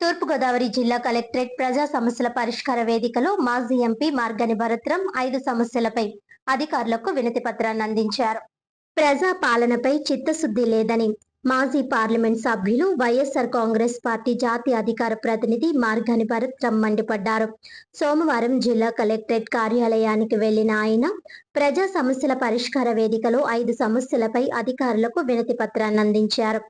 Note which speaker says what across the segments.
Speaker 1: తూర్పుగోదావరి జిల్లా కలెక్టరేట్ ప్రజా సమస్యల పరిష్కార వేదికలో మాజీ ఎంపీ మార్గని భరత్రం 5 సమస్యలపై అధికారులకు వినతి పత్రాన్ని అందించారు. ప్రజా పాలనపై చిత్తశుద్ధి లేదని మాజీ పార్లమెంట్ సభ్యులు వైఎస్ఆర్ కాంగ్రెస్ పార్టీ జాతీయ అధికార ప్రతినిధి మార్గని భరత్రం మండిపడ్డారు. సోమవారం జిల్లా కలెక్టరేట్ కార్యాలయానికి వెళ్లిన ఆయన ప్రజా సమస్యల పరిష్కార వేదికలో 5 సమస్యలపై అధికారులకు వినతి పత్రాన్ని అందించారు.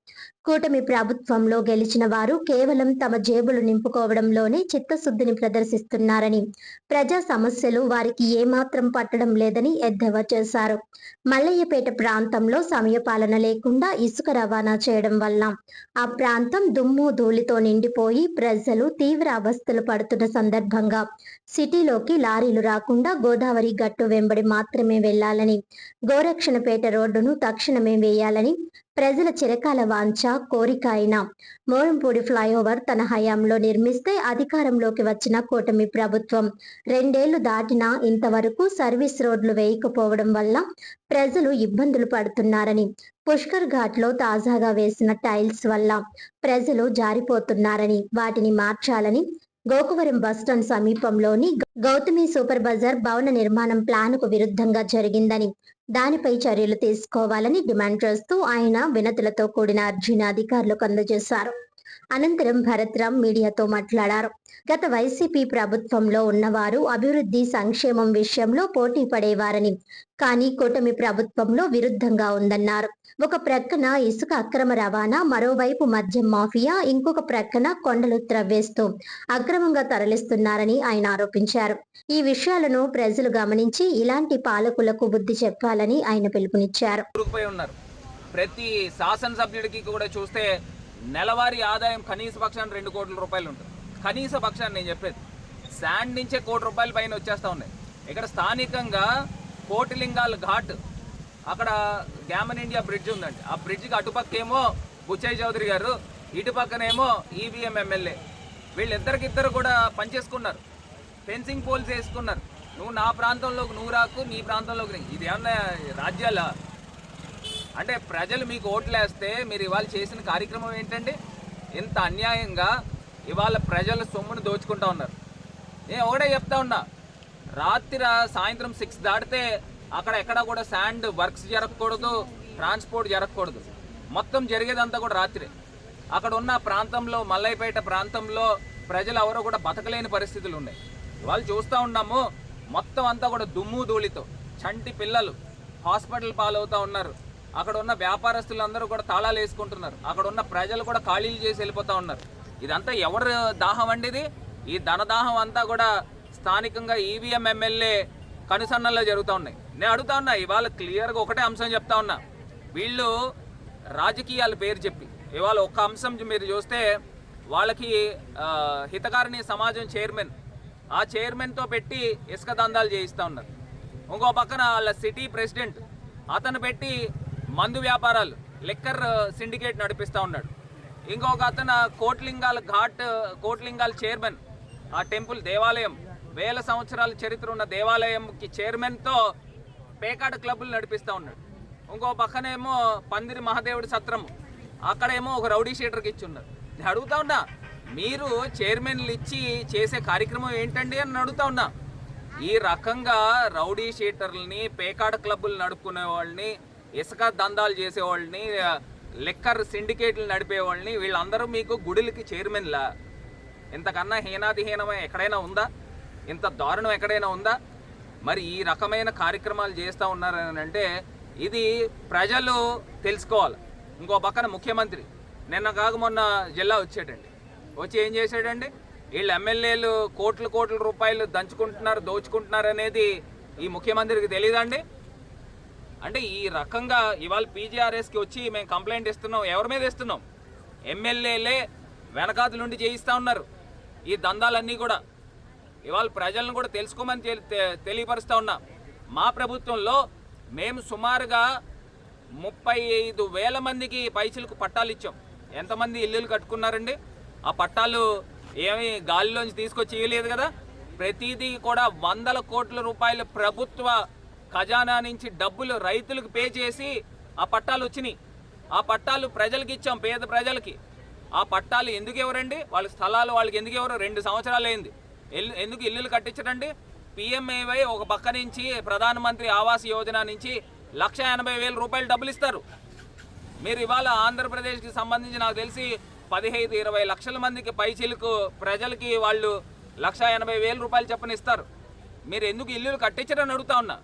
Speaker 1: కూటమి ప్రభుత్వంలో గెలిచిన వారు కేవలం తమ జేబులు నింపుకోవడంలోనే చిత్తశుద్ధిని ప్రదర్శిస్తున్నారని, ప్రజా సమస్యలు వారికి ఏమాత్రం పట్టడం లేదని ఎద్దేవా చేశారు. మల్లయ్యపేట ప్రాంతంలో సమయపాలన లేకుండా ఇసుక రవాణా చేయడం వల్ల ఆ ప్రాంతం దుమ్ము ధూళితో నిండిపోయి ప్రజలు తీవ్ర అవస్థలు పడుతున్న సందర్భంగా సిటీలోకి లారీలు రాకుండా గోదావరి గట్టు వెంబడి మాత్రమే వెళ్లాలని, గోరక్షణపేట రోడ్డును తక్షణమే వేయాలని ప్రజల చిరకాల వాంఛ కోరిక అయిన మోరంపూడి ఫ్లైఓవర్ తన హయాంలో నిర్మిస్తే అధికారంలోకి వచ్చిన కూటమి ప్రభుత్వం 2 ఏళ్లు దాటినా ఇంతవరకు సర్వీస్ రోడ్లు వేయకపోవడం వల్ల ప్రజలు ఇబ్బందులు పడుతున్నారని, పుష్కర్ ఘాట్ లో తాజాగా వేసిన టైల్స్ వల్ల ప్రజలు జారిపోతున్నారని, వాటిని మార్చాలని, గోకవరం బస్టాండ్ సమీపంలోని గౌతమి సూపర్ బజార్ భవన నిర్మాణం ప్లాన్కు విరుద్ధంగా జరిగిందని, దానిపై చర్యలు తీసుకోవాలని డిమాండ్ చేస్తూ ఆయన వినతులతో కూడిన అర్జీని అధికారులకు అందజేశారు. అనంతరం భరత్రాం మీడియాతో మాట్లాడారు. గత వైసీపీ ప్రభుత్వంలో ఉన్నవారు అభివృద్ధి సంక్షేమం విషయంలో పోటీ పడేవారని, కానీ కూటమి ప్రభుత్వంలో విరుద్ధంగా ఉందన్నారు. ఒక ప్రక్కన ఇసుక అక్రమ రవాణా, మరోవైపు మద్యం మాఫియా, ఇంకొక ప్రక్కన కొండలు త్రవ్వేస్తూ అక్రమంగా తరలిస్తున్నారని ఆయన ఆరోపించారు. ఈ విషయాలను ప్రజలు గమనించి ఇలాంటి పాలకులకు బుద్ధి చెప్పాలని ఆయన పిలుపునిచ్చారు.
Speaker 2: ప్రతి శాసనసభ్యుడికి కూడా చూస్తే నెలవారీ ఆదాయం కనీస పక్షాన్ని 2 కోట్ల రూపాయలు ఉంటుంది. కనీస పక్షాన్ని నేను చెప్పేది శాండ్ నుంచే 1 కోటి రూపాయల పైన వచ్చేస్తూ ఉన్నాయి. ఇక్కడ స్థానికంగా కోటిలింగాల ఘాట్, అక్కడ గ్యామన్ ఇండియా బ్రిడ్జ్ ఉందండి. ఆ బ్రిడ్జ్కి అటుపక్కేమో బుచ్చయ్య చౌదరి గారు, ఇటు పక్కనేమో ఈవీఎం ఎమ్మెల్యే, వీళ్ళిద్దరికిద్దరు కూడా పనిచేసుకున్నారు. ఫెన్సింగ్ పోల్స్ వేసుకున్నారు. నువ్వు నా ప్రాంతంలోకి నువ్వు రాకు, నీ ప్రాంతంలోకి. ఇది ఏమన్నా రాజ్యాలా? అంటే ప్రజలు మీకు ఓట్లేస్తే మీరు ఇవాళ చేసిన కార్యక్రమం ఏంటండి? ఇంత అన్యాయంగా ఇవాళ ప్రజల సొమ్మును దోచుకుంటా ఉన్నారు. నేను ఒకటే చెప్తా ఉన్నా, సాయంత్రం 6 దాటితే అక్కడ ఎక్కడా కూడా శాండ్ వర్క్స్ జరగకూడదు, ట్రాన్స్పోర్ట్ జరగకూడదు. మొత్తం జరిగేదంతా కూడా రాత్రి. అక్కడ ఉన్న ప్రాంతంలో, మల్లయ్యపేట ప్రాంతంలో ప్రజలు ఎవరో కూడా బతకలేని పరిస్థితులు ఉన్నాయి. ఇవాళ చూస్తూ ఉన్నాము, మొత్తం అంతా కూడా దుమ్ము ధూళితో చంటి పిల్లలు హాస్పిటల్ పాలవుతూ ఉన్నారు. అక్కడ ఉన్న వ్యాపారస్తులందరూ కూడా తాళాలు వేసుకుంటున్నారు. అక్కడ ఉన్న ప్రజలు కూడా ఖాళీలు చేసి వెళ్ళిపోతూ ఉన్నారు. ఇదంతా ఎవరు దాహం అండి? ఈ ధనదాహం అంతా కూడా స్థానికంగా ఈవీఎం ఎమ్మెల్యే కనుసన్నల్లో జరుగుతూ ఉన్నాయి. నేను అడుగుతా ఉన్నా, ఇవాళ క్లియర్గా ఒకటే అంశం చెప్తా ఉన్నా, వీళ్ళు రాజకీయాల పేరు చెప్పి ఇవాళ ఒక్క అంశం మీరు చూస్తే వాళ్ళకి హితకారిణి సమాజం చైర్మన్, ఆ చైర్మన్తో పెట్టి ఇసుక దందాలు చేయిస్తూ ఉన్నారు. ఇంకో పక్కన వాళ్ళ సిటీ ప్రెసిడెంట్, అతను పెట్టి మందు వ్యాపారాలు, లిక్కర్ సిండికేట్ నడిపిస్తూ ఉన్నాడు. ఇంకొక అతను కోట్లింగాల చైర్మన్, ఆ టెంపుల్ దేవాలయం, 1000 సంవత్సరాల చరిత్ర ఉన్న దేవాలయంకి చైర్మన్తో పేకాట క్లబ్బులు నడిపిస్తూ ఉన్నాడు. ఇంకో పక్కనేమో పందిరి మహాదేవుడి సత్రం, అక్కడేమో ఒక రౌడీ షీటర్కి ఇచ్చి ఉన్నారు. నేను అడుగుతా ఉన్నా, మీరు చైర్మన్లు ఇచ్చి చేసే కార్యక్రమం ఏంటండి అని అడుగుతా ఉన్నా. ఈ రకంగా రౌడీ షీటర్లని, పేకాట క్లబ్బులు నడుపుకునే వాళ్ళని, ఇసుక దందాలు చేసేవాళ్ళని, లిక్కర్ సిండికేట్లు నడిపేవాళ్ళని, వీళ్ళందరూ మీకు గుడులకి చైర్మన్లా? ఇంతకన్నా హీనాదిహీనమే ఎక్కడైనా ఉందా? ఇంత దారుణం ఎక్కడైనా ఉందా? మరి ఈ రకమైన కార్యక్రమాలు చేస్తూ ఉన్నారని అంటే ఇది ప్రజలు తెలుసుకోవాలి. ఇంకో పక్కన ముఖ్యమంత్రి నిన్న కాక మొన్న జిల్లా వచ్చాడండి. వచ్చి ఏం చేశాడండి? వీళ్ళు ఎమ్మెల్యేలు కోట్ల రూపాయలు దంచుకుంటున్నారు, దోచుకుంటున్నారు అనేది ఈ ముఖ్యమంత్రికి తెలియదండి? అంటే ఈ రకంగా ఇవాళ పీజీఆర్ఎస్కి వచ్చి మేము కంప్లైంట్ ఇస్తున్నాం. ఎవరి మీద ఇస్తున్నాం? ఎమ్మెల్యేలే వెనకాతల నుండి చేయిస్తూ ఉన్నారు ఈ దందాలన్నీ కూడా. ఇవాళ ప్రజలను కూడా తెలుసుకోమని తెలియపరుస్తూ ఉన్నా. మా ప్రభుత్వంలో మేము సుమారుగా 35,000 మందికి పైసలకు పట్టాలు ఇచ్చాం. ఎంతమంది ఇల్లులు కట్టుకున్నారండి? ఆ పట్టాలు ఏమి గాలిలోంచి తీసుకొచ్చి ఇవ్వలేదు కదా. ప్రతిదీ కూడా 100 కోట్ల రూపాయల ప్రభుత్వ ఖజానా నుంచి డబ్బులు రైతులకు పే చేసి ఆ పట్టాలు వచ్చినాయి. ఆ పట్టాలు ప్రజలకి ఇచ్చాం, పేద ప్రజలకి. ఆ పట్టాలు ఎందుకు ఎవరండి? వాళ్ళ స్థలాలు వాళ్ళకి ఎందుకు ఎవరు? 2 సంవత్సరాలు అయింది. ఎందుకు ఇల్లులు కట్టించడండి? పిఎంఏవై ఒక పక్క నుంచి ప్రధానమంత్రి ఆవాస్ యోజన నుంచి 1,80,000 రూపాయలు డబ్బులు ఇస్తారు. మీరు ఇవాళ ఆంధ్రప్రదేశ్కి సంబంధించి నాకు తెలిసి 15-20 లక్షల మందికి పైచిలుకు ప్రజలకి వాళ్ళు 1,80,000 రూపాయలు చొప్పున ఇస్తారు. మీరు ఎందుకు ఇల్లులు కట్టించరని అడుగుతా ఉన్నా.